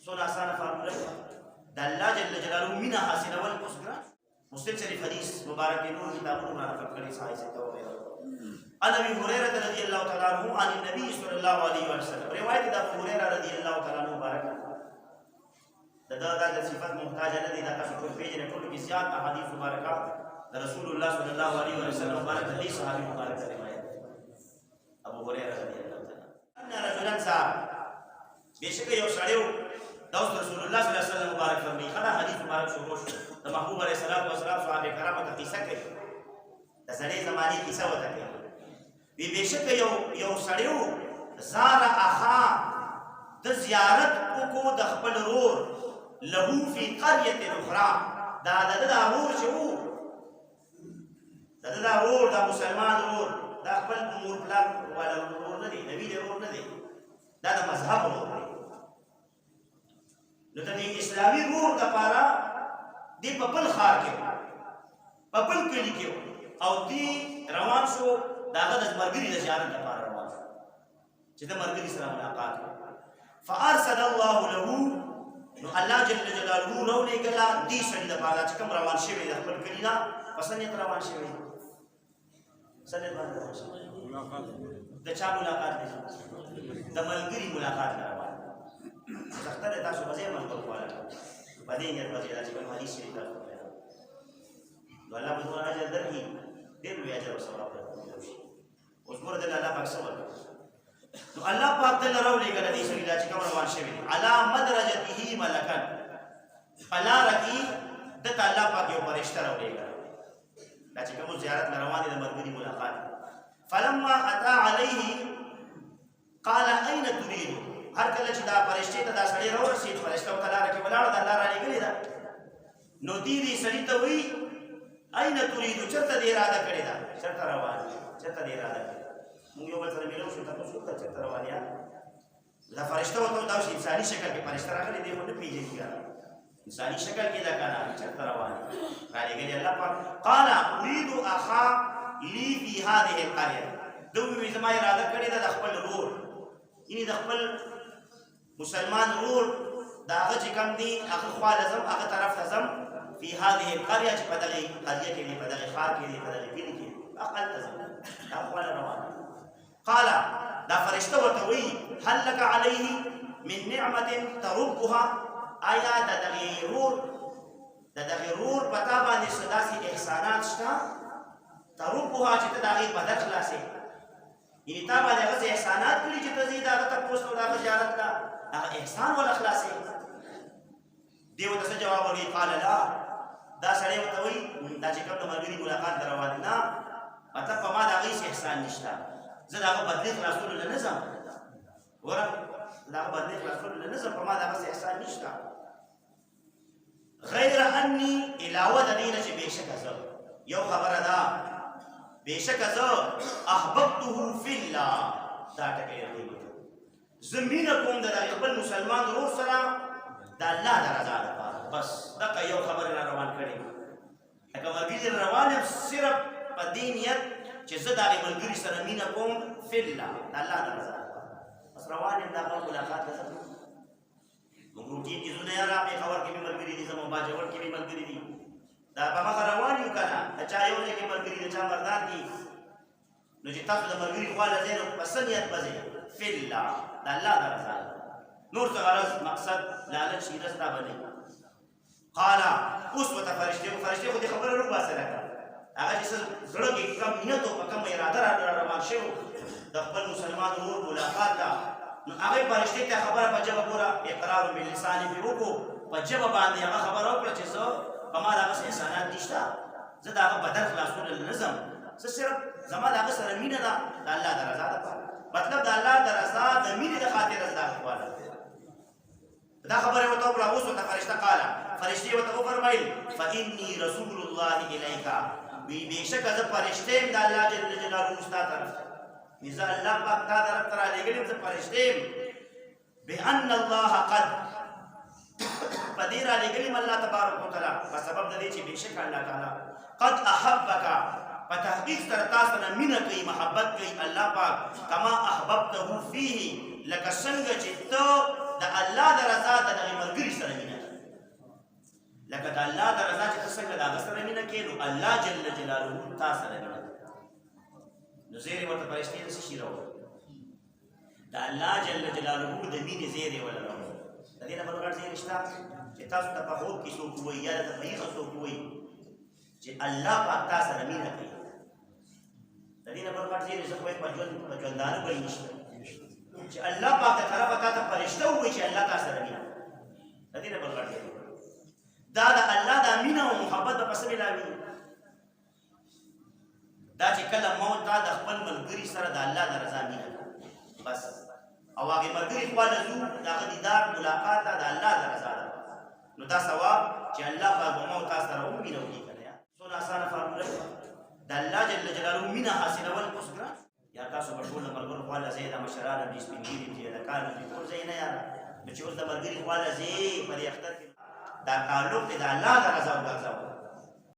سونا آسان فارمولا دا اللہ جل جلالہ مینا حاصل اول اس گران مسلم شریف حدیث مبارک نور کتابوں میں نقل کری صحیح سے تو عن ابي هريره رضي الله تعالى عنه عن النبي صلى الله عليه وسلم روایت دا ابو هريره رضی اللہ تعالی عنہ مبارک دا صفات محتاج الذي لا تفكر فيه نقول کی زیاد احادیث مبارکہ رسول اللہ صلی اللہ علیہ وسلم مبارک حدیث صحابی مبارک روایت ابو هريره رضی اللہ تعالی ان رجلا صاحب بیشک یو سړیو دوست رسول الله صلی الله علیه وسلم مبارک فرمایي خدا حدیث مبارک شروع شو د محبوب علیہ الصلوۃ والسلام صحابه کرام ته قصه کوي د سړی زمانی قصه وته کوي وی بیشک یو سړیو زار اخا د زیارت کو د خپل رور له فی قريه اخرى دا رور شو دا رور دا مسلمان رور دا خپل امور پلان ولا رور نه دی نبی دی رور نه دی دا د مذهب رور دی نو د اسلامي رور د پاره دی په بل خار کې په بل کلی کې او دی روان شو داغه د مرګري د زیارت لپاره روان شو چې د مرګري سره ملاقات فارسل الله له نو الله جل جلاله نو لګلا دی سړي د پاره چې کوم روان شوی د خپل کلی نه پسنه روان شوی سره باندې ملاقات د چا ملاقات دي د ملګری ملاقات روان ځکه تاسو وځي مرګ کوله باندې یې وځي چې په حدیث کې تاسو نو الله به اجر درکې ډېر لوی اجر او ثواب ورکړي اوس ګور دل الله پاک سره نو الله پاک دل راولې کړه دې سړي چې کوم روان شوی علا مدرجته ملکن فلا رکی د الله پاک یو فرشتہ راولې کړه دا چې کوم زیارت روان دي د مرګري ملاقات فلما اتى عليه قال اين تريد هر کله چې دا فرشتي ته دا سړی راورسېد فرشتو ته لاره کې ولاړ د الله را لېږلې ده نو دې سړي ته وایي اين تريد چېرته دې اراده کړې ده چېرته روان چېرته دې اراده کړې موږ یو بل سره ملو شو تاسو څه چېرته روان یا دا فرشتو ته دا انساني شکل کې فرشتہ راغلی دی خو نه پیژني انساني شکل کې دا کنه چېرته روان را لېږلې الله پاک قال اريد اخا لي في هذه القريه دوی زما اراده کړې ده د خپل رور یعنی د خپل مسلمان رور دا هغه چې کوم دي هغه خوا لازم هغه طرف لازم فی هذه القريه چې په دغه قريه کې په دغه خار کې په دغه کلی کې اقل لازم دا خوا روان قال دا فرشتہ ورته وی هل لك عليه من نعمه تربها آیا د دغه رور پتا باندې صداسي احسانات شته تربها چې دغه بدل خلاصي یعنی تا باندې هغه احسانات کړی چې تزيد هغه تاسو ته هغه زیارت لا هغه احسان ولا خلاصي دیو ته جواب ورکړي قال لا دا سړی وته وي دا چې کوم مرګري ملاقات روان نه مطلب په ما دا هیڅ احسان نشته زه دا بدلی رسول الله نظام ورا دا بدلی رسول الله نظام په ما دا هیڅ احسان نشته غیر انی علاوه د دې چې بهشکه زه یو خبره ده بهشکه زه احببته فی الله دا ټکی دی زمینه کوم د خپل مسلمان ورور سره د الله د رضا لپاره بس دا یو خبر را روان کړي هغه مرګي روان صرف په دې نیت چې زه د ملګری سره مینه کوم فی الله د الله د رضا بس روان د هغه ملاقات لپاره موږ دې کې زونه را په خبر کې ملګری دي زمو باجوړ کې ملګری دي دا په هغه روان یو کنه چا یو کې ملګری دي چا مردان دي نو چې تاسو د ملګری خو له زینو پسنیت بځي فی الله د الله د رضا نور څه غرض مقصد لالچ شي رستا باندې قال اوس وته فرشتي خو دې خبره رو باسه راکړه هغه چې زړه کې کم نیت او کم اراده را روان شو د خپل مسلمان ورور ملاقات دا نو هغه فرشتي ته خبره په جواب ورا اقرار باللسان به وکړو په جواب باندې هغه خبره وکړه چې زه په ما دغه احسانات نشته زه دغه بدل خلاصول النظم زه صرف زما دغه سره مینه ده د الله د رضا لپاره مطلب د الله د رضا د مینې د خاطر رضا لپاره دا خبره وته وکړه اوس ته فرشتہ قال فرشتي وته فرمایل فإني رسول الله إليك وی بیشک از فرشتیم د الله جل جلاله استاد طرف نزا الله پاک تا طرف ترا لګلم ز فرشتیم بأن الله قد پدیرا لګلم الله تبارک وتعالى په سبب د دې چې بیشک الله تعالی قد احبک فتحقیق سره تاسو نه مینه کوي محبت کوي الله پاک کما احببته فيه لکه څنګه چې ته د الله د رضا د دغه ملګري سره مینه لکه د الله د رضا چې ته څنګه د هغه سره مینه کوې نو الله جل جلاله تا سره مینه نو زیری ورته فرشتې د څه شي راوړي د الله جل جلاله د مینې زیری ولا راوړي د دې نه بل غټ زیری شته چې تاسو ته په خوب کې څوک وایي یا د حقیقت څوک وایي چې الله پاک تا سره مینه کوي د دې نه بل غټ زیری څه کوي په ژوندانه به نشته چې الله پاک د طرفه تا ته فرشته وایي چې الله تا سره مینه د دې نه بل غټ زیری دا د الله د مینه او محبت په پسې ملاوي دا چې کله موت دا د خپل ملګري سره د الله د رضا مینه بس او هغه ملګري خواله زو د دیدار ملاقات د الله د رضا نو دا ثواب چې الله پاک موت تاسو سره ومینه وکړي څونه اسانه فارموله د الله جل جلاله مینه حاصلول اوس ګران یا تاسو په ټول ملګرو خواله زید مشران د سپینګری دي د کار د ټول ځای نه یاره نو چې اوس د ملګري خواله زی په دې اختر کې دا تعلق د الله د رضا او